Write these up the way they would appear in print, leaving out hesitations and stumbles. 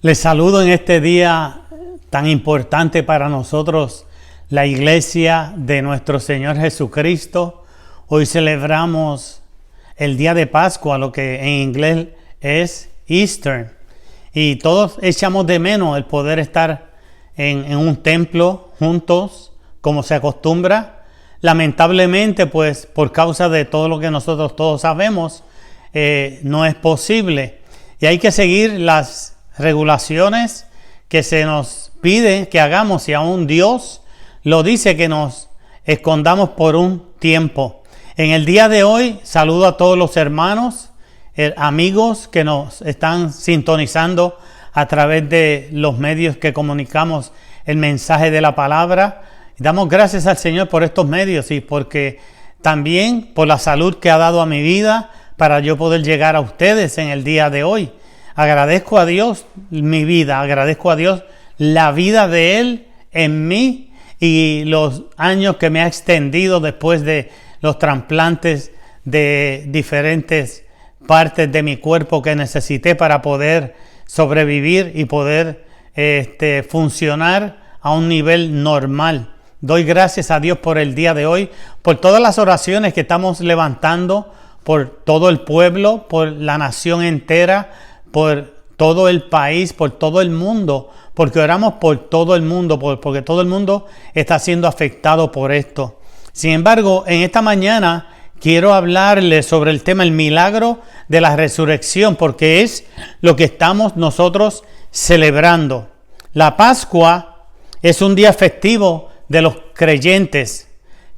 Les saludo en este día tan importante para nosotros, la iglesia de nuestro Señor Jesucristo. Hoy celebramos el día de Pascua, lo que en inglés es Easter. Y todos echamos de menos el poder estar en un templo juntos, como se acostumbra. Lamentablemente, pues por causa de todo lo que nosotros todos sabemos, no es posible. Y hay que seguir las regulaciones que se nos pide que hagamos, y aún Dios lo dice, que nos escondamos por un tiempo. En el día de hoy saludo a todos los hermanos, amigos que nos están sintonizando a través de los medios que comunicamos el mensaje de la palabra. Damos gracias al Señor por estos medios y porque también por la salud que ha dado a mi vida para yo poder llegar a ustedes en el día de hoy. Agradezco a Dios mi vida, agradezco a Dios la vida de Él en mí y los años que me ha extendido después de los trasplantes de diferentes partes de mi cuerpo que necesité para poder sobrevivir y poder funcionar a un nivel normal. Doy gracias a Dios por el día de hoy, por todas las oraciones que estamos levantando, por todo el pueblo, por la nación entera, por todo el país, por todo el mundo, porque oramos por todo el mundo, porque todo el mundo está siendo afectado por esto. Sin embargo, en esta mañana quiero hablarles sobre el tema, el milagro de la resurrección, porque es lo que estamos nosotros celebrando. La Pascua es un día festivo de los creyentes,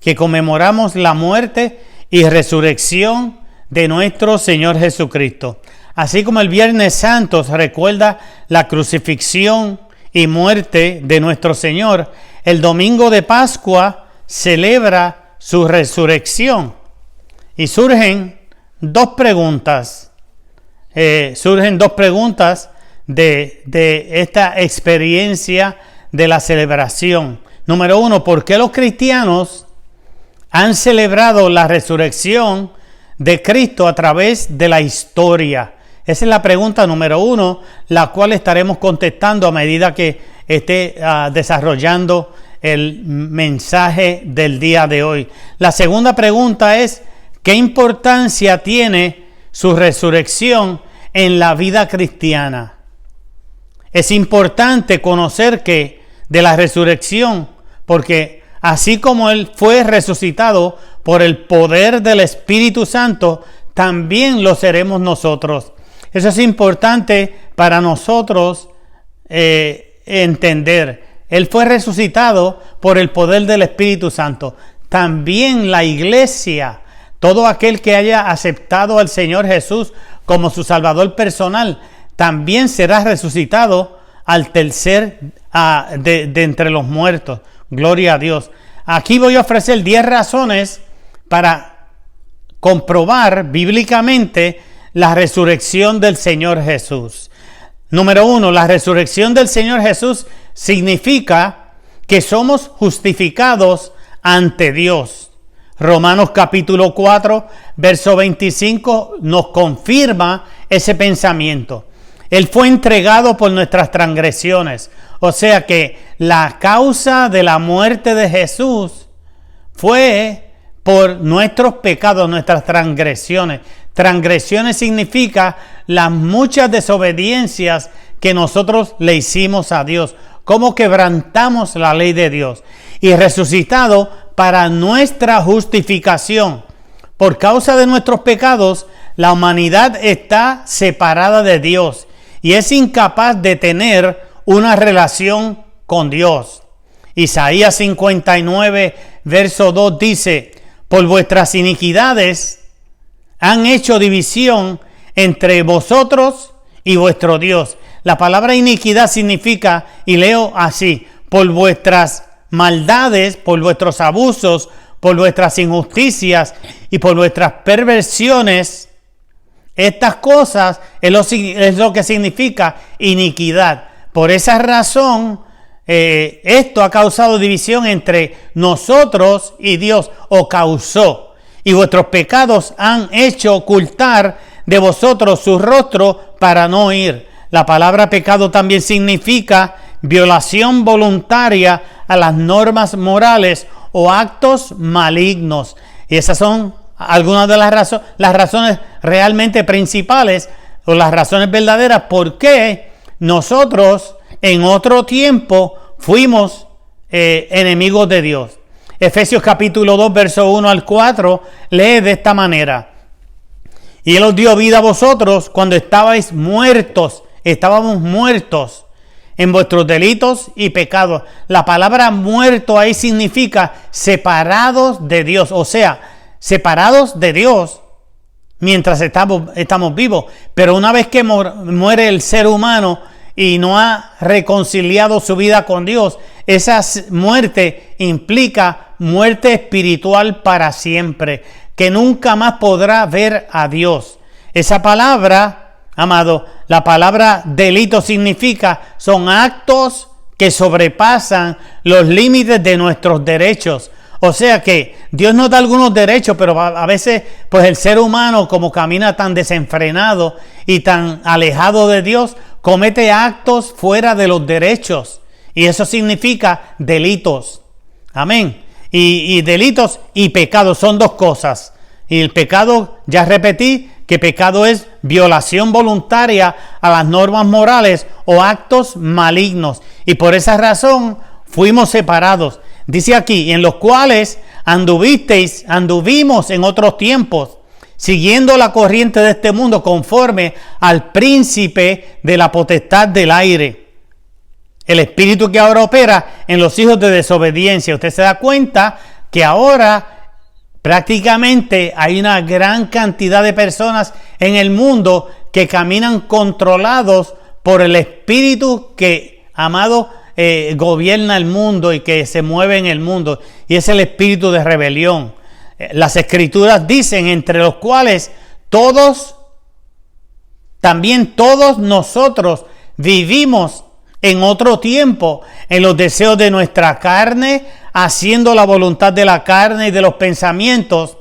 que conmemoramos la muerte y resurrección de nuestro Señor Jesucristo. Así como el Viernes Santo recuerda la crucifixión y muerte de nuestro Señor, el domingo de Pascua celebra su resurrección. Y surgen dos preguntas. de esta experiencia de la celebración. Número uno, ¿por qué los cristianos han celebrado la resurrección de Cristo a través de la historia? Esa es la pregunta número uno, la cual estaremos contestando a medida que esté desarrollando el mensaje del día de hoy. La segunda pregunta es, ¿qué importancia tiene su resurrección en la vida cristiana? Es importante conocer que de la resurrección, porque así como Él fue resucitado por el poder del Espíritu Santo, también lo seremos nosotros. Eso es importante para nosotros entender. Él fue resucitado por el poder del Espíritu Santo. También la iglesia, todo aquel que haya aceptado al Señor Jesús como su Salvador personal, también será resucitado al tercer de entre los muertos. Gloria a Dios. Aquí voy a ofrecer 10 razones para comprobar bíblicamente la resurrección del Señor Jesús. Número 1, la resurrección del Señor Jesús significa que somos justificados ante Dios. Romanos capítulo 4, verso 25 nos confirma ese pensamiento. Él fue entregado por nuestras transgresiones. O sea que la causa de la muerte de Jesús fue por nuestros pecados, nuestras transgresiones. Transgresiones significa las muchas desobediencias que nosotros le hicimos a Dios, cómo quebrantamos la ley de Dios. Y resucitado para nuestra justificación. Por causa de nuestros pecados, la humanidad está separada de Dios y es incapaz de tener una relación con Dios. Isaías 59, verso 2 dice, por vuestras iniquidades han hecho división entre vosotros y vuestro Dios. La palabra iniquidad significa, y leo así, por vuestras maldades, por vuestros abusos, por vuestras injusticias y por vuestras perversiones. Estas cosas es lo que significa iniquidad. Por esa razón, esto ha causado división entre nosotros y Dios, o causó. Y vuestros pecados han hecho ocultar de vosotros su rostro para no oír. la palabra pecado también significa violación voluntaria a las normas morales o actos malignos. Y esas son algunas de las razones realmente principales o las razones verdaderas por qué nosotros en otro tiempo fuimos enemigos de Dios. Efesios capítulo 2, verso 1 al 4, lee de esta manera: y Él os dio vida a vosotros cuando estábamos muertos en vuestros delitos y pecados. La palabra muerto ahí significa separados de Dios, o sea, separados de Dios mientras estamos vivos. Pero una vez que muere el ser humano y no ha reconciliado su vida con Dios, esa muerte implica muerte espiritual para siempre, que nunca más podrá ver a Dios. Esa palabra, amado, la palabra delito significa, son actos que sobrepasan los límites de nuestros derechos. O sea que Dios nos da algunos derechos, pero a veces pues el ser humano, como camina tan desenfrenado y tan alejado de Dios, comete actos fuera de los derechos. Y eso significa delitos. Amén. Y delitos y pecados son dos cosas. Y el pecado, ya repetí, que pecado es violación voluntaria a las normas morales o actos malignos. Y por esa razón fuimos separados. Dice aquí, en los cuales anduvimos en otros tiempos, siguiendo la corriente de este mundo, conforme al príncipe de la potestad del aire, el espíritu que ahora opera en los hijos de desobediencia. Usted se da cuenta que ahora prácticamente hay una gran cantidad de personas en el mundo que caminan controlados por el espíritu que, amado, gobierna el mundo y que se mueve en el mundo, y es el espíritu de rebelión. Las escrituras dicen, entre los cuales también todos nosotros vivimos en otro tiempo en los deseos de nuestra carne, haciendo la voluntad de la carne y de los pensamientos,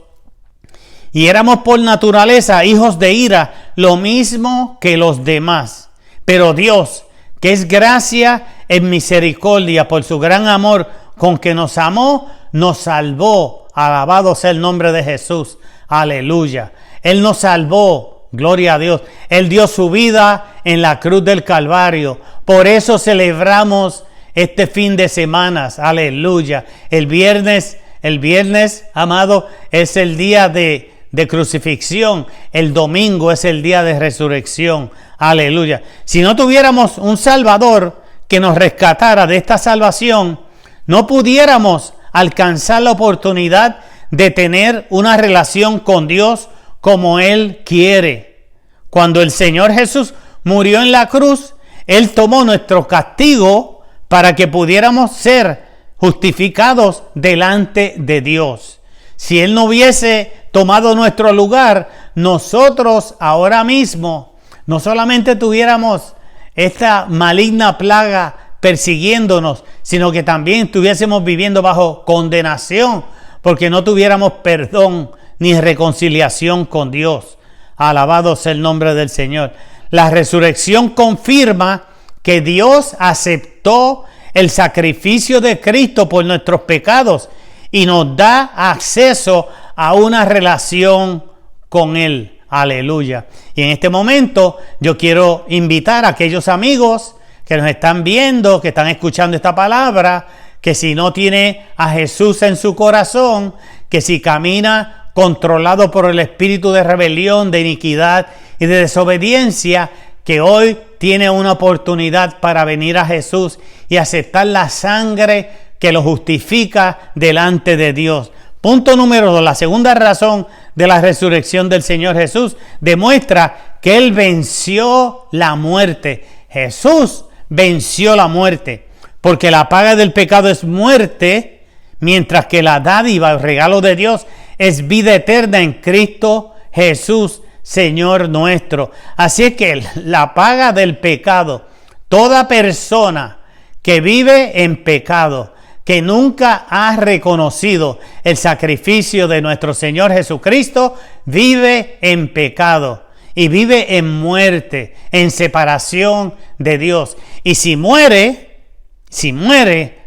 y éramos por naturaleza hijos de ira, lo mismo que los demás. Pero Dios, que es gracia en misericordia, por su gran amor con que nos amó, nos salvó. Alabado sea el nombre de Jesús. Aleluya. Él nos salvó. Gloria a Dios. Él dio su vida en la cruz del Calvario. Por eso celebramos este fin de semana. Aleluya. El viernes, amado, es el día de crucifixión. El domingo es el día de resurrección. Aleluya. Si no tuviéramos un Salvador que nos rescatara de esta salvación, no pudiéramos alcanzar la oportunidad de tener una relación con Dios como Él quiere. Cuando el Señor Jesús murió en la cruz, Él tomó nuestro castigo para que pudiéramos ser justificados delante de Dios. Si Él no hubiese tomado nuestro lugar, nosotros ahora mismo no solamente tuviéramos esta maligna plaga persiguiéndonos, sino que también estuviésemos viviendo bajo condenación, porque no tuviéramos perdón ni reconciliación con Dios. Alabado sea el nombre del Señor. La resurrección confirma que Dios aceptó el sacrificio de Cristo por nuestros pecados y nos da acceso a una relación con Él. Aleluya. Y en este momento yo quiero invitar a aquellos amigos que nos están viendo, que están escuchando esta palabra, que si no tiene a Jesús en su corazón, que si camina controlado por el espíritu de rebelión, de iniquidad y de desobediencia, que hoy tiene una oportunidad para venir a Jesús y aceptar la sangre que lo justifica delante de Dios. Punto número 2, la segunda razón de la resurrección del Señor Jesús demuestra que Él venció la muerte. Jesús venció la muerte, porque la paga del pecado es muerte, mientras que la dádiva, el regalo de Dios, es vida eterna en Cristo Jesús, Señor nuestro. Así es que la paga del pecado, toda persona que vive en pecado, que nunca ha reconocido el sacrificio de nuestro Señor Jesucristo, vive en pecado. y vive en muerte, en separación de Dios. Y si muere,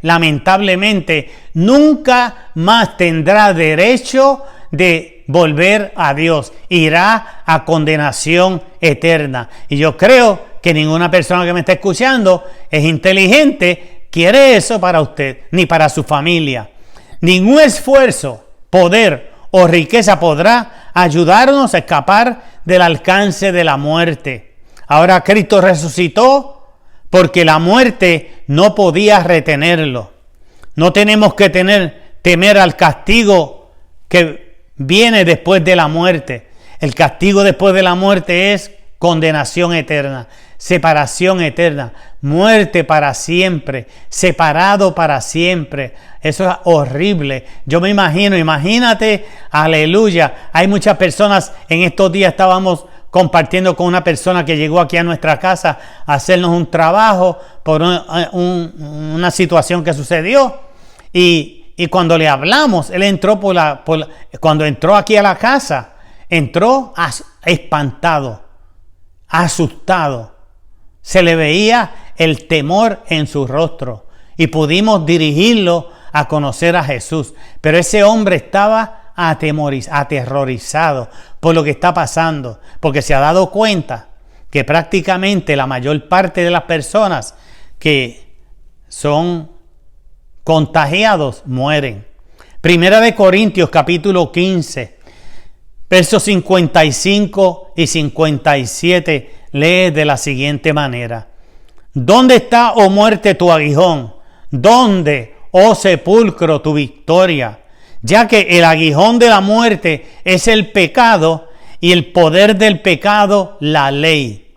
lamentablemente, nunca más tendrá derecho de volver a Dios. Irá a condenación eterna. Y yo creo que ninguna persona que me está escuchando es inteligente, quiere eso para usted, ni para su familia. Ningún esfuerzo, poder o riqueza podrá ayudarnos a escapar del alcance de la muerte. Ahora Cristo resucitó porque la muerte no podía retenerlo. No tenemos que temer al castigo que viene después de la muerte. El castigo después de la muerte es condenación eterna, separación eterna, muerte para siempre, separado para siempre. Eso es horrible. Yo me imagínate, aleluya. Hay muchas personas, en estos días estábamos compartiendo con una persona que llegó aquí a nuestra casa a hacernos un trabajo por una situación que sucedió. Y cuando le hablamos, él entró cuando entró aquí a la casa, entró espantado, asustado. Se le veía el temor en su rostro y pudimos dirigirlo a conocer a Jesús. Pero ese hombre estaba aterrorizado por lo que está pasando, porque se ha dado cuenta que prácticamente la mayor parte de las personas que son contagiados mueren. Primera de Corintios capítulo 15, versos 55 y 57 lee de la siguiente manera: ¿Dónde está, oh muerte, tu aguijón? ¿Dónde, oh sepulcro, tu victoria? Ya que el aguijón de la muerte es el pecado y el poder del pecado la ley.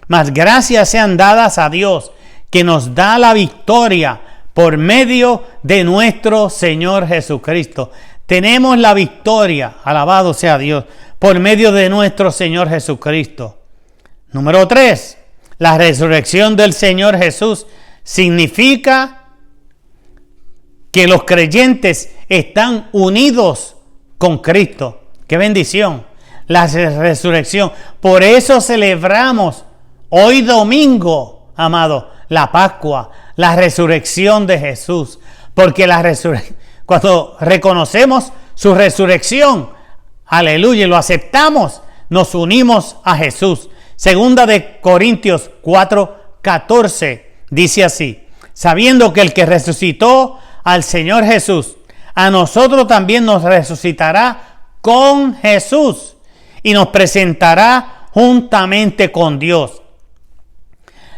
Mas gracias sean dadas a Dios, que nos da la victoria por medio de nuestro Señor Jesucristo. Tenemos la victoria, alabado sea Dios, por medio de nuestro Señor Jesucristo. Número 3, la resurrección del Señor Jesús significa que los creyentes están unidos con Cristo. ¡Qué bendición! La resurrección. Por eso celebramos hoy domingo, amado, la Pascua, la resurrección de Jesús. Porque cuando reconocemos su resurrección, aleluya, y lo aceptamos, nos unimos a Jesús. Segunda de Corintios 4:14 dice así: sabiendo que el que resucitó al Señor Jesús, a nosotros también nos resucitará con Jesús y nos presentará juntamente con Dios.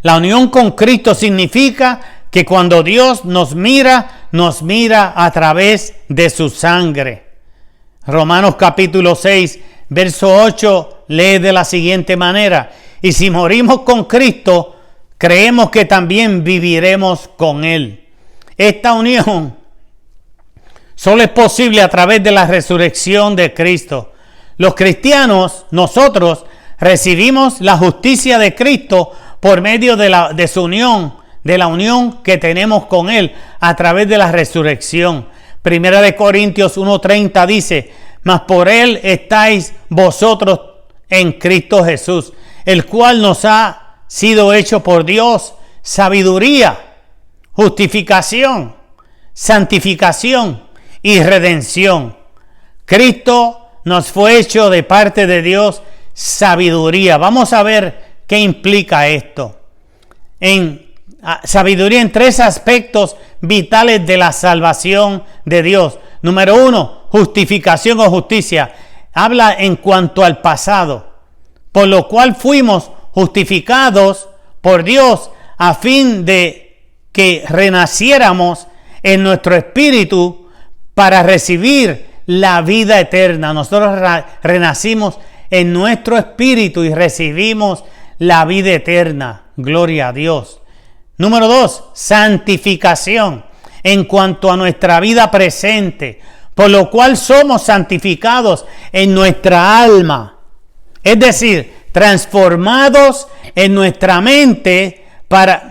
La unión con Cristo significa que cuando Dios nos mira a través de su sangre. Romanos capítulo 6, verso 8 lee de la siguiente manera: y si morimos con Cristo, creemos que también viviremos con Él. Esta unión solo es posible a través de la resurrección de Cristo. Los cristianos, nosotros, recibimos la justicia de Cristo por medio de su unión, de la unión que tenemos con Él a través de la resurrección. Primera de Corintios 1:30 dice: mas por Él estáis vosotros en Cristo Jesús, el cual nos ha sido hecho por Dios sabiduría, justificación, santificación y redención. Cristo nos fue hecho de parte de Dios sabiduría. Vamos a ver qué implica esto. Sabiduría en 3 aspectos vitales de la salvación de Dios. Número 1, justificación o justicia. Habla en cuanto al pasado, por lo cual fuimos justificados por Dios a fin de que renaciéramos en nuestro espíritu para recibir la vida eterna. Nosotros renacimos en nuestro espíritu y recibimos la vida eterna. Gloria a Dios. Número 2, santificación en cuanto a nuestra vida presente, por lo cual somos santificados en nuestra alma. Es decir, transformados en nuestra mente para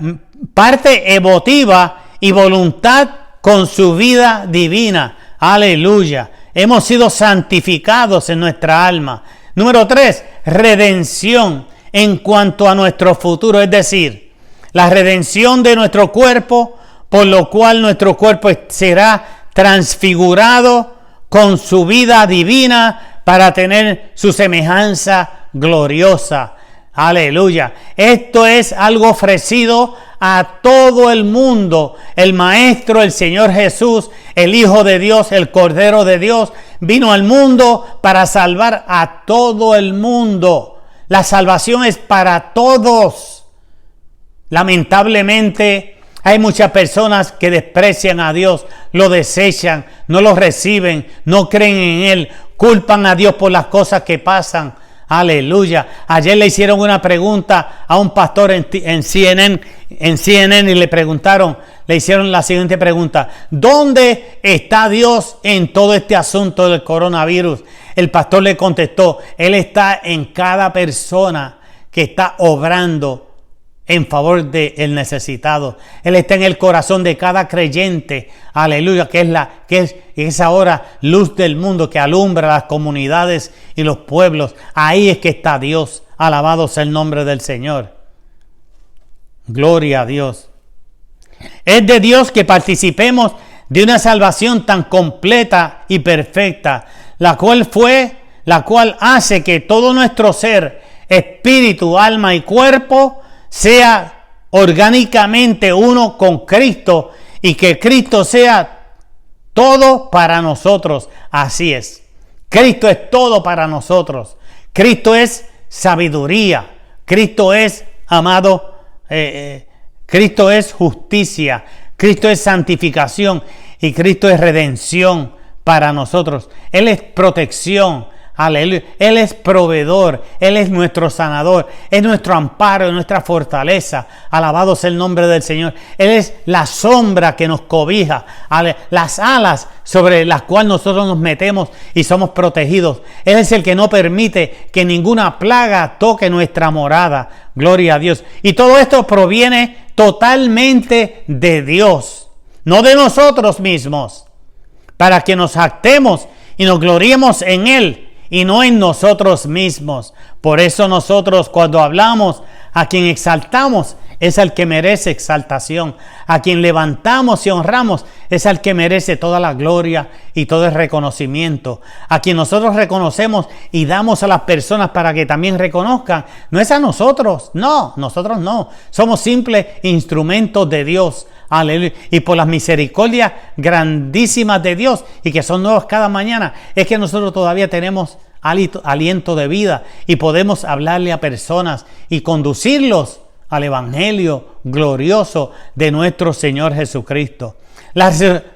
parte emotiva y voluntad con su vida divina. Aleluya. Hemos sido santificados en nuestra alma. Número 3, redención en cuanto a nuestro futuro, es decir, la redención de nuestro cuerpo, por lo cual nuestro cuerpo será transfigurado con su vida divina para tener su semejanza gloriosa. Aleluya. Esto es algo ofrecido a todo el mundo. El Maestro, el Señor Jesús, el Hijo de Dios, el Cordero de Dios, vino al mundo para salvar a todo el mundo. La salvación es para todos. Lamentablemente, hay muchas personas que desprecian a Dios, lo desechan, no lo reciben, no creen en Él, culpan a Dios por las cosas que pasan. Aleluya. Ayer le hicieron una pregunta a un pastor en CNN y le hicieron la siguiente pregunta: ¿dónde está Dios en todo este asunto del coronavirus? El pastor le contestó: Él está en cada persona que está obrando en favor del necesitado. Él está en el corazón de cada creyente, aleluya, que es ahora luz del mundo, que alumbra las comunidades y los pueblos. Ahí es que está Dios. Alabado sea el nombre del Señor. Gloria a Dios. Es de Dios que participemos de una salvación tan completa y perfecta, la cual hace que todo nuestro ser, espíritu, alma y cuerpo sea orgánicamente uno con Cristo, y que Cristo sea todo para nosotros. Así es. Cristo es todo para nosotros. Cristo es sabiduría. Cristo es, amado, Cristo es justicia. Cristo es santificación. Y Cristo es redención para nosotros. Él es protección. Aleluya. Él es proveedor, Él es nuestro sanador, es nuestro amparo, es nuestra fortaleza. Alabado sea el nombre del Señor. Él es la sombra que nos cobija, las alas sobre las cuales nosotros nos metemos y somos protegidos. Él es el que no permite que ninguna plaga toque nuestra morada. Gloria a Dios. Y todo esto proviene totalmente de Dios, no de nosotros mismos, para que nos jactemos y nos gloriemos en Él y no en nosotros mismos. Por eso nosotros, cuando hablamos, a quien exaltamos es al que merece exaltación. A quien levantamos y honramos es al que merece toda la gloria y todo el reconocimiento. A quien nosotros reconocemos y damos a las personas para que también reconozcan, no es a nosotros. No, nosotros no. Somos simples instrumentos de Dios. Aleluya. Y por las misericordias grandísimas de Dios, y que son nuevas cada mañana, es que nosotros todavía tenemos aliento de vida y podemos hablarle a personas y conducirlos al evangelio glorioso de nuestro Señor Jesucristo.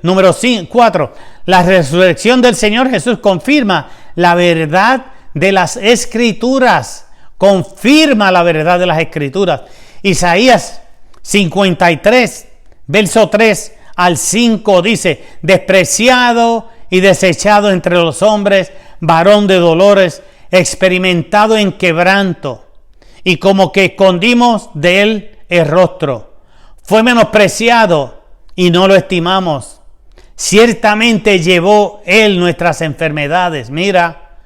Número 4. La resurrección del Señor Jesús confirma la verdad de las Escrituras. Confirma la verdad de las Escrituras. Isaías 53, verso 3 al 5 dice: despreciado y desechado entre los hombres, varón de dolores, experimentado en quebranto, y como que escondimos de él el rostro. Fue menospreciado y no lo estimamos. Ciertamente llevó él nuestras enfermedades, mira,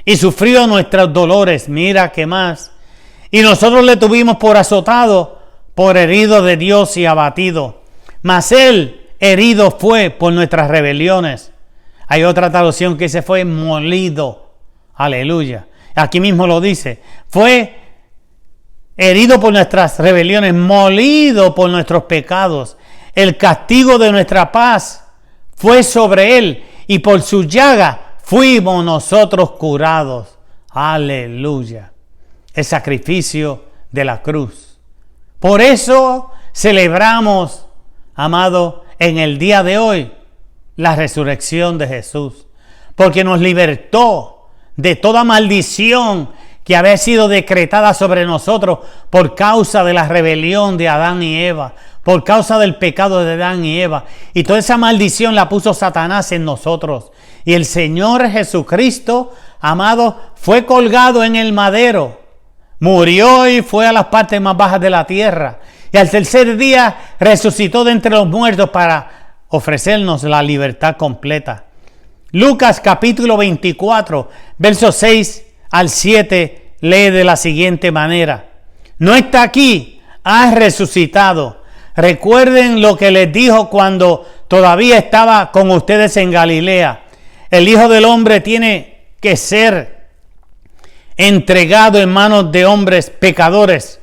y sufrió nuestros dolores, mira qué más. Y nosotros le tuvimos por azotado, por herido de Dios y abatido. Mas él herido fue por nuestras rebeliones. Hay otra traducción que se fue molido. Aleluya. Aquí mismo lo dice. Fue herido por nuestras rebeliones, molido por nuestros pecados. El castigo de nuestra paz fue sobre él, y por su llaga fuimos nosotros curados. Aleluya. El sacrificio de la cruz. Por eso celebramos, amado, en el día de hoy, la resurrección de Jesús, porque nos libertó de toda maldición que había sido decretada sobre nosotros por causa de la rebelión de Adán y Eva, por causa del pecado de Adán y Eva. Y toda esa maldición la puso Satanás en nosotros. Y el Señor Jesucristo, amado, fue colgado en el madero, murió y fue a las partes más bajas de la tierra. Y al tercer día resucitó de entre los muertos para ofrecernos la libertad completa. Lucas capítulo 24, versos 6 al 7 lee de la siguiente manera: no está aquí, ha resucitado. Recuerden lo que les dijo cuando todavía estaba con ustedes en Galilea. El Hijo del Hombre tiene que ser entregado en manos de hombres pecadores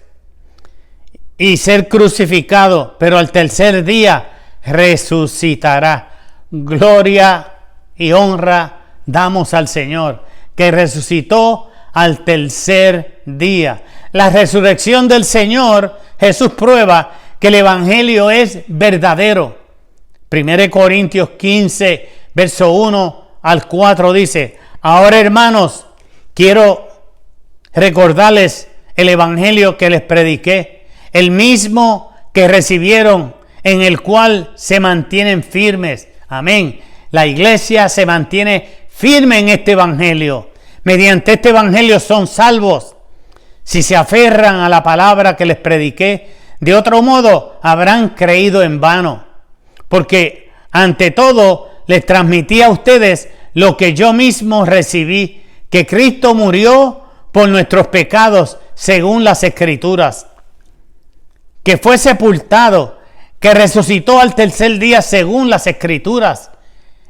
y ser crucificado, pero al tercer día resucitará. Gloria y honra damos al Señor, que resucitó al tercer día. La resurrección del Señor Jesús prueba que el Evangelio es verdadero. 1 Corintios 15, verso 1 al 4 dice: ahora, hermanos, quiero recordarles el Evangelio que les prediqué, el mismo que recibieron, en el cual se mantienen firmes. Amén. La iglesia se mantiene firme en este Evangelio. Mediante este Evangelio son salvos si se aferran a la palabra que les prediqué. De otro modo, habrán creído en vano. Porque ante todo, les transmití a ustedes lo que yo mismo recibí, que Cristo murió por nuestros pecados según las Escrituras, que fue sepultado, que resucitó al tercer día según las Escrituras.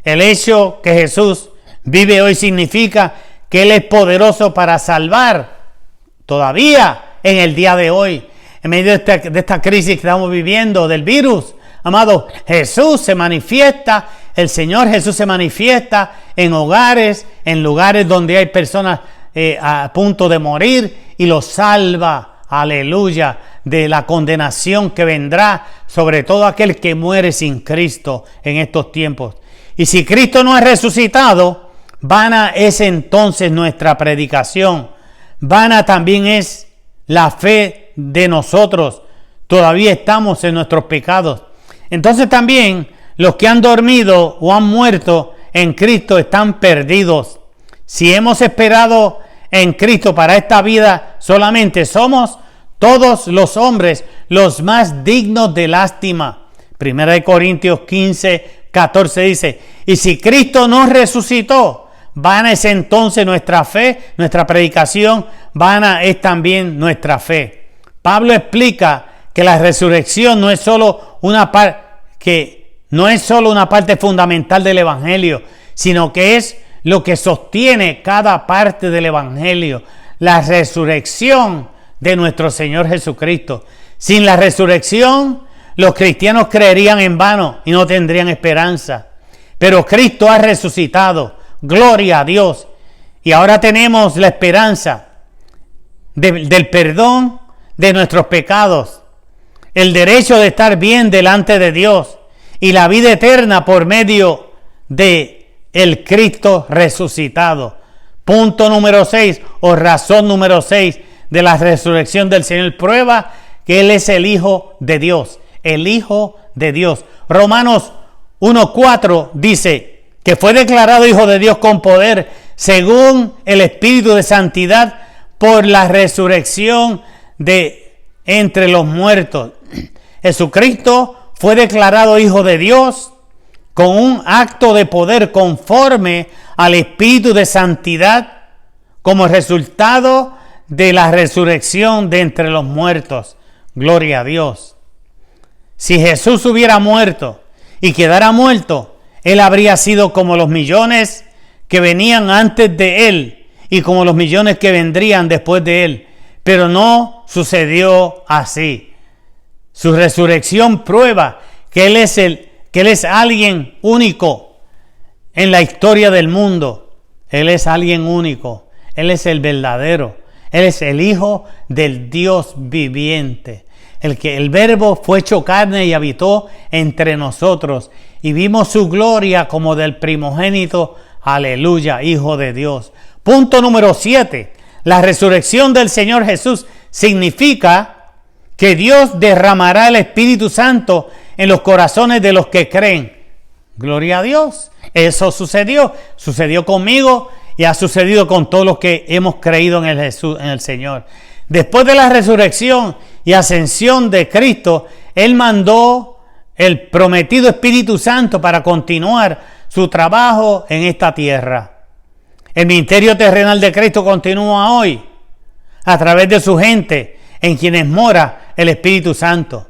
El hecho que Jesús vive hoy significa que Él es poderoso para salvar todavía en el día de hoy. En medio de esta crisis que estamos viviendo del virus, amado, Jesús se manifiesta, el Señor Jesús se manifiesta en hogares, en lugares donde hay personas a punto de morir, y los salva, aleluya, de la condenación que vendrá sobre todo aquel que muere sin Cristo en estos tiempos. Y si Cristo no es resucitado, vana es entonces nuestra predicación, vana también es la fe de nosotros. Todavía estamos en nuestros pecados. Entonces también los que han dormido o han muerto en Cristo están perdidos. Si hemos esperado en Cristo para esta vida solamente, somos todos los hombres los más dignos de lástima. 1 Corintios 15, 14 dice: y si Cristo no resucitó, vana es entonces nuestra fe, nuestra predicación, vana es también nuestra fe. Pablo explica que la resurrección no es solo una parte fundamental del Evangelio, sino que es lo que sostiene cada parte del Evangelio, la resurrección de nuestro Señor Jesucristo. Sin la resurrección, los cristianos creerían en vano y no tendrían esperanza. Pero Cristo ha resucitado, gloria a Dios, y ahora tenemos la esperanza del perdón de nuestros pecados, el derecho de estar bien delante de Dios y la vida eterna por medio de el Cristo resucitado. Punto número 6, o razón número 6 de la resurrección del Señor, prueba que Él es el Hijo de Dios, el Hijo de Dios. Romanos 1:4 dice que fue declarado Hijo de Dios con poder según el Espíritu de Santidad por la resurrección de entre los muertos. Jesucristo fue declarado Hijo de Dios con un acto de poder conforme al Espíritu de Santidad como resultado de la resurrección de entre los muertos. Gloria a Dios. Si Jesús hubiera muerto y quedara muerto, Él habría sido como los millones que venían antes de Él y como los millones que vendrían después de Él. Pero no sucedió así. Su resurrección prueba que Él es alguien único en la historia del mundo. Él es alguien único. Él es el verdadero. Él es el Hijo del Dios viviente. El Verbo fue hecho carne y habitó entre nosotros. Y vimos su gloria como del primogénito. Aleluya, Hijo de Dios. Punto número 7. La resurrección del Señor Jesús significa que Dios derramará el Espíritu Santo en los corazones de los que creen. Gloria a Dios. Eso sucedió conmigo y ha sucedido con todos los que hemos creído en el Señor. Después de la resurrección y ascensión de Cristo, Él mandó el prometido Espíritu Santo para continuar su trabajo en esta tierra. El ministerio terrenal de Cristo continúa hoy a través de su gente, en quienes mora el Espíritu Santo.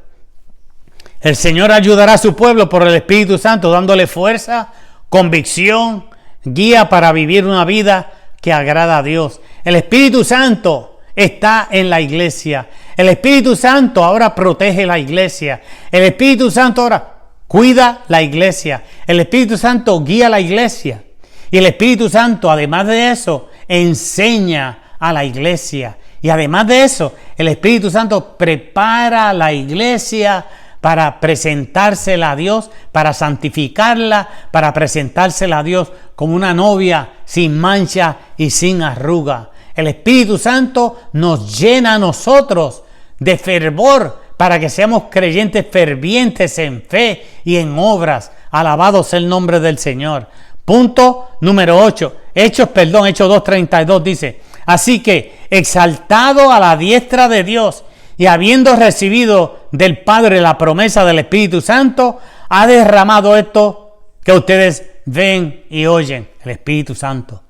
El Señor ayudará a su pueblo por el Espíritu Santo, dándole fuerza, convicción, guía para vivir una vida que agrada a Dios. El Espíritu Santo está en la iglesia. El Espíritu Santo ahora protege la iglesia. El Espíritu Santo ahora cuida la iglesia. El Espíritu Santo guía la iglesia. Y el Espíritu Santo, además de eso, enseña a la iglesia. Y además de eso, el Espíritu Santo prepara a la iglesia para presentársela a Dios, para santificarla, para presentársela a Dios como una novia sin mancha y sin arruga. El Espíritu Santo nos llena a nosotros de fervor para que seamos creyentes fervientes en fe y en obras. Alabado sea el nombre del Señor. Punto número 8. Hechos 2:32 dice: así que, exaltado a la diestra de Dios y habiendo recibido del Padre la promesa del Espíritu Santo, ha derramado esto que ustedes ven y oyen, el Espíritu Santo.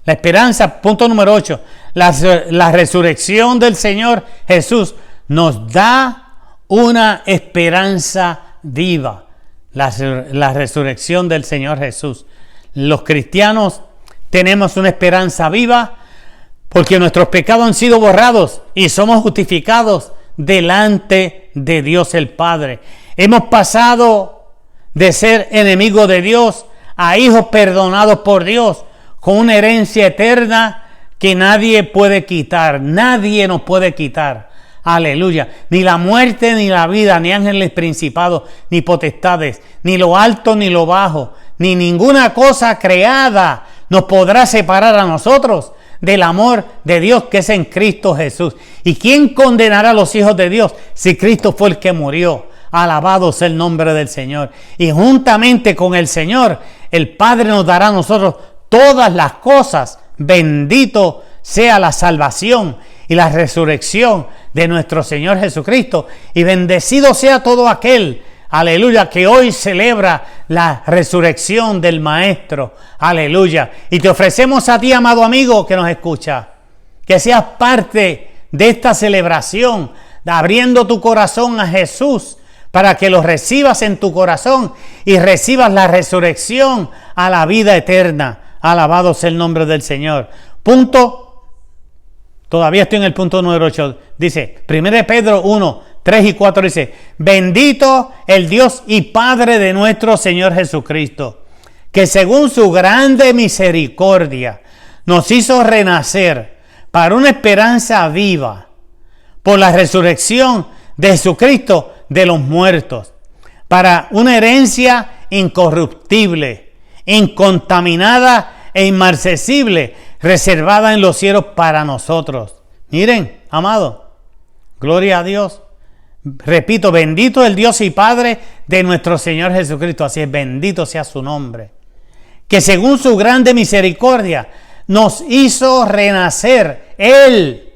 La esperanza, punto número 8, la resurrección del Señor Jesús nos da una esperanza viva. La resurrección del Señor Jesús. Los cristianos tenemos una esperanza viva porque nuestros pecados han sido borrados y somos justificados delante de Dios el Padre. Hemos pasado de ser enemigos de Dios a hijos perdonados por Dios, con una herencia eterna que nadie puede quitar. Nadie nos puede quitar. Aleluya. Ni la muerte, ni la vida, ni ángeles principados, ni potestades, ni lo alto, ni lo bajo, ni ninguna cosa creada nos podrá separar a nosotros del amor de Dios que es en Cristo Jesús. ¿Y quién condenará a los hijos de Dios si Cristo fue el que murió? Alabado sea el nombre del Señor. Y juntamente con el Señor, el Padre nos dará a nosotros todas las cosas. Bendito sea la salvación y la resurrección de nuestro Señor Jesucristo. Y bendecido sea todo aquel, aleluya, que hoy celebra la resurrección del Maestro. Aleluya. Y te ofrecemos a ti, amado amigo que nos escucha, que seas parte de esta celebración, abriendo tu corazón a Jesús para que lo recibas en tu corazón y recibas la resurrección a la vida eterna. Alabado sea el nombre del Señor. Todavía estoy en el punto número 8. Dice, 1 Pedro 1, 3 y 4 dice: bendito el Dios y Padre de nuestro Señor Jesucristo, que según su grande misericordia nos hizo renacer para una esperanza viva por la resurrección de Jesucristo de los muertos, para una herencia incorruptible, incontaminada e inmarcesible, reservada en los cielos para nosotros. Miren, amado, gloria a Dios. Repito, bendito el Dios y Padre de nuestro Señor Jesucristo. Así es, bendito sea su nombre. Que según su grande misericordia nos hizo renacer. Él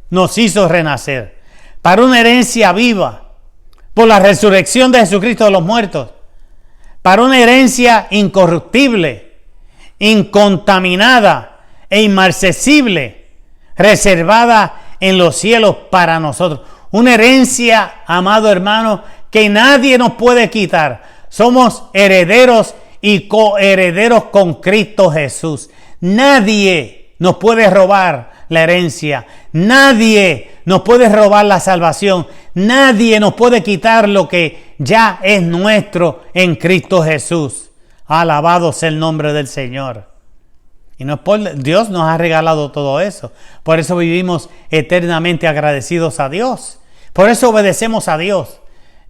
nos hizo renacer para una herencia viva por la resurrección de Jesucristo de los muertos, para una herencia incorruptible, incontaminada e inmarcesible, reservada en los cielos para nosotros. Una herencia, amado hermano, que nadie nos puede quitar. Somos herederos y coherederos con Cristo Jesús. Nadie nos puede robar la herencia. Nadie nos puede robar la salvación. Nadie nos puede quitar lo que ya es nuestro en Cristo Jesús. Alabado sea el nombre del Señor. Y no es por Dios nos ha regalado todo eso. Por eso vivimos eternamente agradecidos a Dios. Por eso obedecemos a Dios.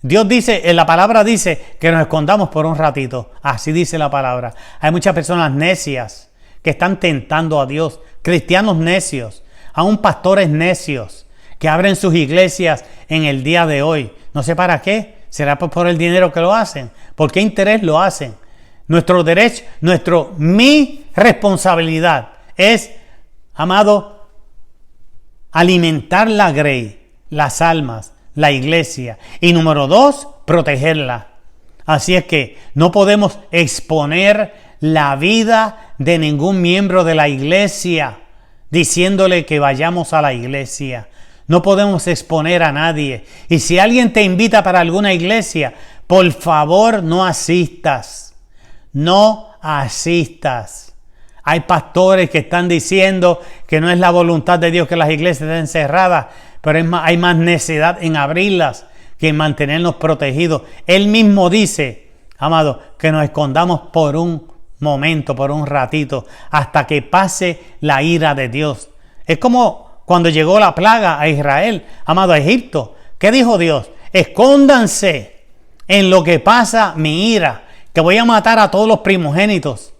Dios dice, en la palabra dice que nos escondamos por un ratito. Así dice la palabra. Hay muchas personas necias que están tentando a Dios. Cristianos necios, aún pastores necios que abren sus iglesias en el día de hoy. No sé para qué. ¿Será por el dinero que lo hacen? ¿Por qué interés lo hacen? Nuestro derecho, mi responsabilidad es, amado, alimentar la grey, las almas, la iglesia. Y número 2, protegerla. Así es que no podemos exponer la vida de ningún miembro de la iglesia, diciéndole que vayamos a la iglesia. No podemos exponer a nadie. Y si alguien te invita para alguna iglesia, por favor no asistas. No asistas. Hay pastores que están diciendo que no es la voluntad de Dios que las iglesias estén cerradas, pero hay más necesidad en abrirlas que en mantenernos protegidos. Él mismo dice, amado, que nos escondamos por un momento, por un ratito, hasta que pase la ira de Dios. Es como cuando llegó la plaga a Israel, amado, a Egipto. ¿Qué dijo Dios? Escóndanse en lo que pasa mi ira, que voy a matar a todos los primogénitos.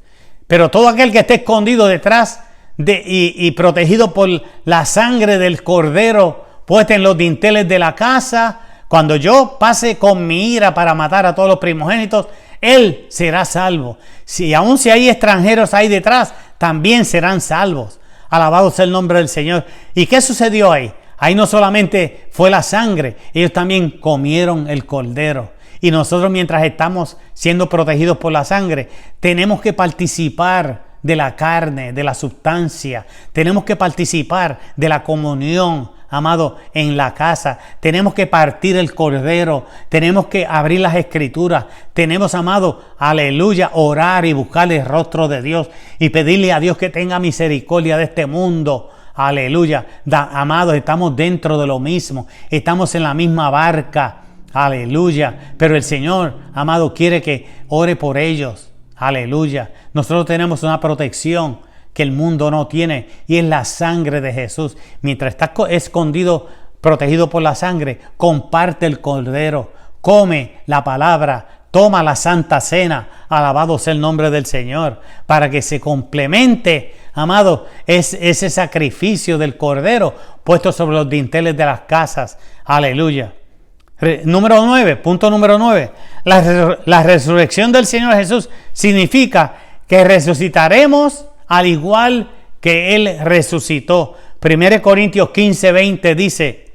Pero todo aquel que esté escondido detrás y protegido por la sangre del cordero puesta en los dinteles de la casa, cuando yo pase con mi ira para matar a todos los primogénitos, él será salvo. Aun si hay extranjeros ahí detrás, también serán salvos. Alabado sea el nombre del Señor. ¿Y qué sucedió ahí? Ahí no solamente fue la sangre, ellos también comieron el cordero. Y nosotros, mientras estamos siendo protegidos por la sangre, tenemos que participar de la carne, de la sustancia. Tenemos que participar de la comunión, amado, en la casa. Tenemos que partir el cordero. Tenemos que abrir las escrituras. Tenemos, amado, aleluya, orar y buscar el rostro de Dios y pedirle a Dios que tenga misericordia de este mundo. Aleluya. Amados, estamos dentro de lo mismo. Estamos en la misma barca. Aleluya. Pero el Señor, amado, quiere que ore por ellos. Aleluya. Nosotros tenemos una protección que el mundo no tiene, y es la sangre de Jesús. Mientras estás escondido, protegido por la sangre, comparte el cordero, come la palabra, toma la santa cena, alabado sea el nombre del Señor, para que se complemente, amado, ese sacrificio del cordero puesto sobre los dinteles de las casas. Aleluya. Número 9, punto número 9. La resurrección del Señor Jesús significa que resucitaremos al igual que Él resucitó. 1 Corintios 15:20 dice: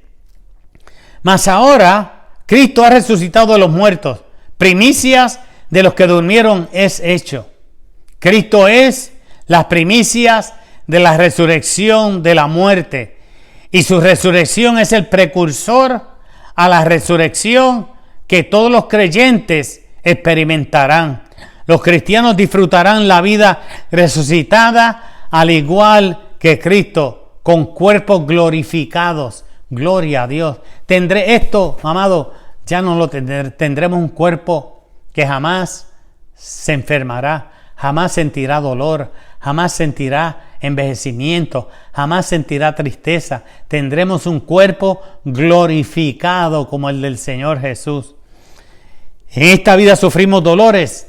mas ahora Cristo ha resucitado de los muertos, primicias de los que durmieron es hecho. Cristo es las primicias de la resurrección de la muerte, y su resurrección es el precursor a la resurrección que todos los creyentes experimentarán. Los cristianos disfrutarán la vida resucitada al igual que Cristo, con cuerpos glorificados. Gloria a Dios. Tendré esto, amado, ya no lo tendremos un cuerpo que jamás se enfermará, jamás sentirá dolor, jamás sentirá envejecimiento, jamás sentirá tristeza. Tendremos un cuerpo glorificado como el del Señor Jesús. En esta vida sufrimos dolores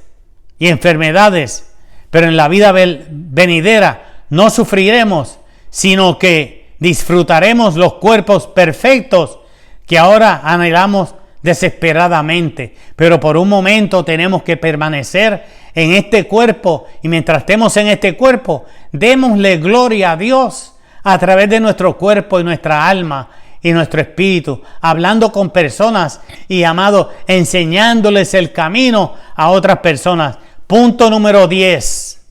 y enfermedades, pero en la vida venidera no sufriremos, sino que disfrutaremos los cuerpos perfectos que ahora anhelamos desesperadamente. Pero por un momento tenemos que permanecer en este cuerpo, y mientras estemos en este cuerpo, démosle gloria a Dios a través de nuestro cuerpo y nuestra alma y nuestro espíritu, hablando con personas y, amado, enseñándoles el camino a otras personas. Punto número 10.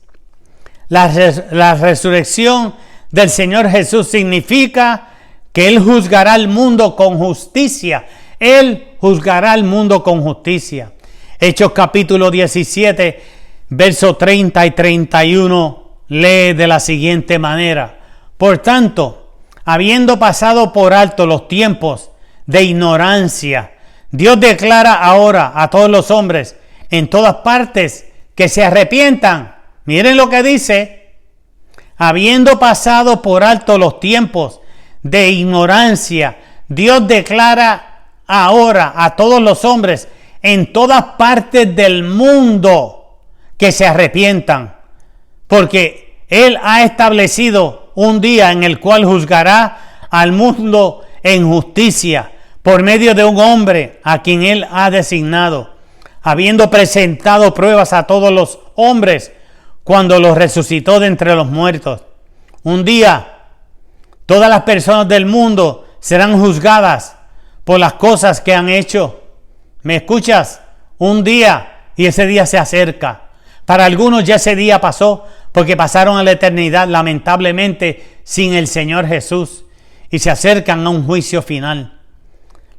La resurrección del Señor Jesús significa que Él juzgará al mundo con justicia. Él juzgará al mundo con justicia. Hechos capítulo 17, versos 30 y 31, lee de la siguiente manera: por tanto, habiendo pasado por alto los tiempos de ignorancia, Dios declara ahora a todos los hombres en todas partes que se arrepientan. Miren lo que dice: habiendo pasado por alto los tiempos de ignorancia, Dios declara ahora a todos los hombres en todas partes del mundo que se arrepientan, porque Él ha establecido un día en el cual juzgará al mundo en justicia por medio de un hombre a quien Él ha designado, habiendo presentado pruebas a todos los hombres cuando los resucitó de entre los muertos. Un día todas las personas del mundo serán juzgadas por las cosas que han hecho. ¿Me escuchas? Un día, y ese día se acerca, Para algunos ya ese día pasó porque pasaron a la eternidad lamentablemente sin el Señor Jesús y se acercan a un juicio final.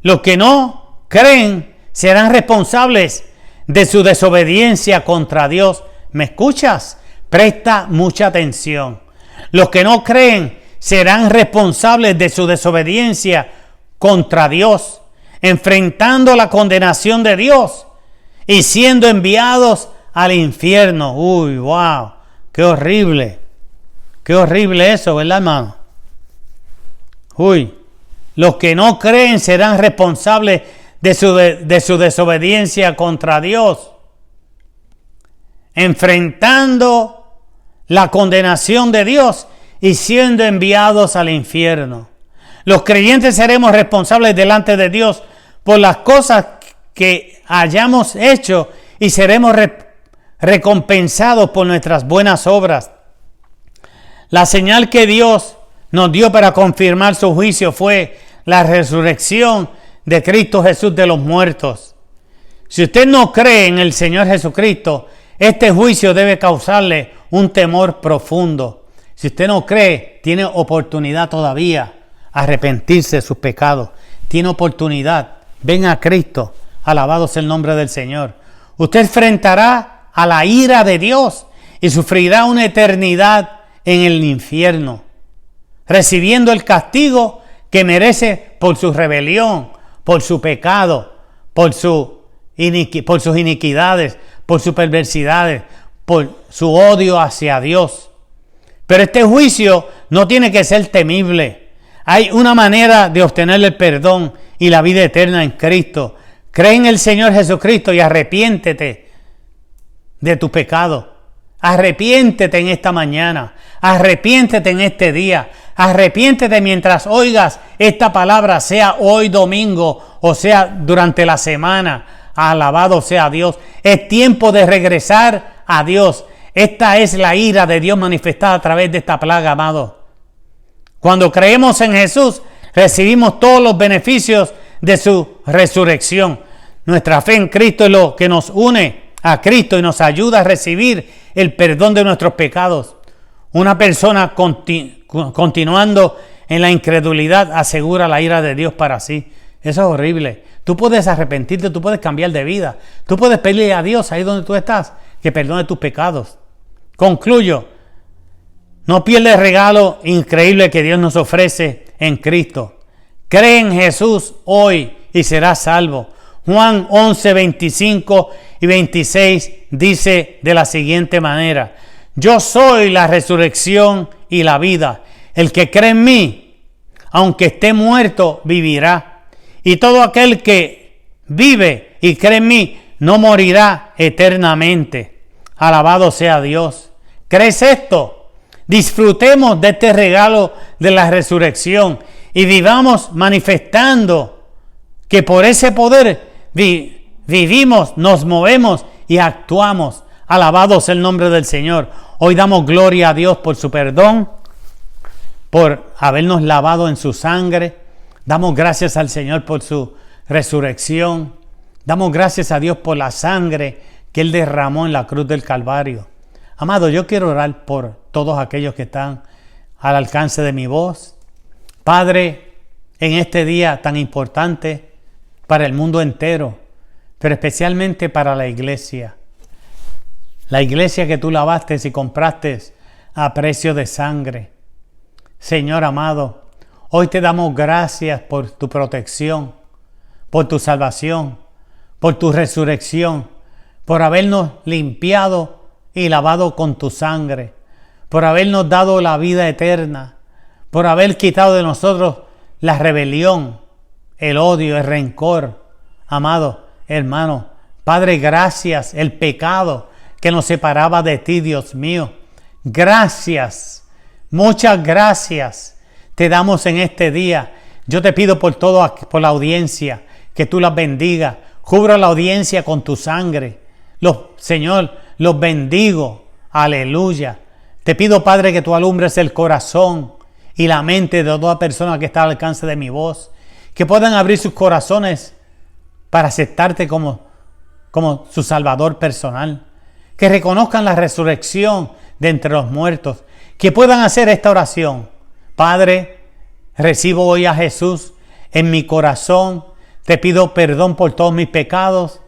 Los que no creen serán responsables de su desobediencia contra Dios. ¿Me escuchas? Presta mucha atención. Los que no creen serán responsables de su desobediencia contra Dios, enfrentando la condenación de Dios y siendo enviados al infierno. Uy, wow, qué horrible eso, ¿verdad, hermano? Uy, los que no creen serán responsables de su desobediencia contra Dios, enfrentando la condenación de Dios y siendo enviados al infierno. Los creyentes seremos responsables delante de Dios por las cosas que hayamos hecho y seremos recompensados por nuestras buenas obras. La señal que Dios nos dio para confirmar su juicio fue la resurrección de Cristo Jesús de los muertos. Si usted no cree en el Señor Jesucristo, este juicio debe causarle un temor profundo. Si usted no cree, tiene oportunidad todavía a arrepentirse de sus pecados. Tiene oportunidad. Ven a Cristo. Alabado sea el nombre del Señor. Usted enfrentará a la ira de Dios y sufrirá una eternidad en el infierno, recibiendo el castigo que merece por su rebelión, por su pecado, por sus iniquidades, por sus perversidades, por su odio hacia Dios. Pero este juicio no tiene que ser temible. Hay una manera de obtener el perdón y la vida eterna en Cristo. Cree en el Señor Jesucristo y arrepiéntete de tu pecado. Arrepiéntete en esta mañana. Arrepiéntete en este día. Arrepiéntete mientras oigas esta palabra, sea hoy domingo o sea durante la semana. Alabado sea Dios. Es tiempo de regresar a Dios. Esta es la ira de Dios manifestada a través de esta plaga, amado. Cuando creemos en Jesús, recibimos todos los beneficios de su resurrección. Nuestra fe en Cristo es lo que nos une a Cristo y nos ayuda a recibir el perdón de nuestros pecados. Una persona continuando en la incredulidad asegura la ira de Dios para sí. Eso es horrible. Tú puedes arrepentirte, tú puedes cambiar de vida. Tú puedes pedirle a Dios ahí donde tú estás que perdone tus pecados. Concluyo. No pierdas el regalo increíble que Dios nos ofrece en Cristo. Cree en Jesús hoy y serás salvo. Juan 11, 25 y 26 dice de la siguiente manera: yo soy la resurrección y la vida. El que cree en mí, aunque esté muerto, vivirá. Y todo aquel que vive y cree en mí, no morirá eternamente. Alabado sea Dios. ¿Crees esto? Disfrutemos de este regalo de la resurrección y vivamos manifestando que por ese poder vivimos, nos movemos y actuamos. Alabado sea el nombre del Señor. Hoy damos gloria a Dios por su perdón, por habernos lavado en su sangre. Damos gracias al Señor por su resurrección. Damos gracias a Dios por la sangre que Él derramó en la cruz del Calvario. Amado, yo quiero orar por todos aquellos que están al alcance de mi voz. Padre, en este día tan importante para el mundo entero, pero especialmente para la iglesia que tú lavaste y compraste a precio de sangre. Señor amado, hoy te damos gracias por tu protección, por tu salvación, por tu resurrección, por habernos limpiado y lavado con tu sangre, por habernos dado la vida eterna, por haber quitado de nosotros la rebelión, el odio, el rencor. Amado hermano, Padre, gracias, el pecado que nos separaba de ti, Dios mío. Gracias, muchas gracias te damos en este día. Yo te pido por la audiencia, que tú las bendigas. Cubra la audiencia con tu sangre. Señor, los bendigo. Aleluya. Te pido, Padre, que tú alumbres el corazón y la mente de toda persona que está al alcance de mi voz. Que puedan abrir sus corazones para aceptarte como su Salvador personal. que reconozcan la resurrección de entre los muertos, que puedan hacer esta oración. Padre, recibo hoy a Jesús en mi corazón, te pido perdón por todos mis pecados,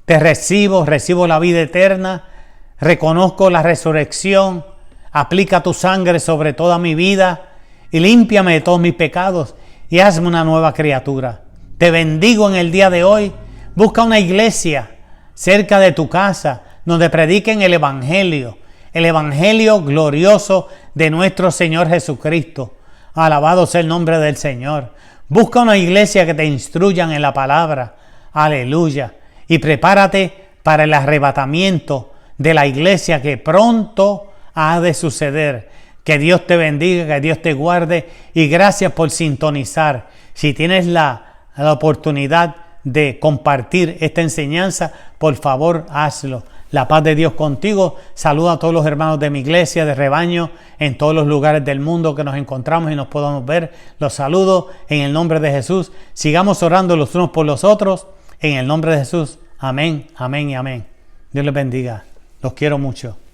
te recibo la vida eterna, reconozco la resurrección, aplica tu sangre sobre toda mi vida y límpiame de todos mis pecados y hazme una nueva criatura. Te bendigo en el día de hoy. Busca una iglesia cerca de tu casa donde prediquen el evangelio glorioso de nuestro Señor Jesucristo. Alabado sea el nombre del Señor. Busca una iglesia que te instruyan en la palabra. Aleluya. Y prepárate para el arrebatamiento de la iglesia que pronto ha de suceder. Que Dios te bendiga, que Dios te guarde y gracias por sintonizar. Si tienes la oportunidad de compartir esta enseñanza, por favor hazlo. La paz de Dios contigo. Saluda a todos los hermanos de mi iglesia, de rebaño, en todos los lugares del mundo que nos encontramos y nos podamos ver. Los saludo en el nombre de Jesús. Sigamos orando los unos por los otros en el nombre de Jesús. Amén, amén y amén. Dios les bendiga. Los quiero mucho.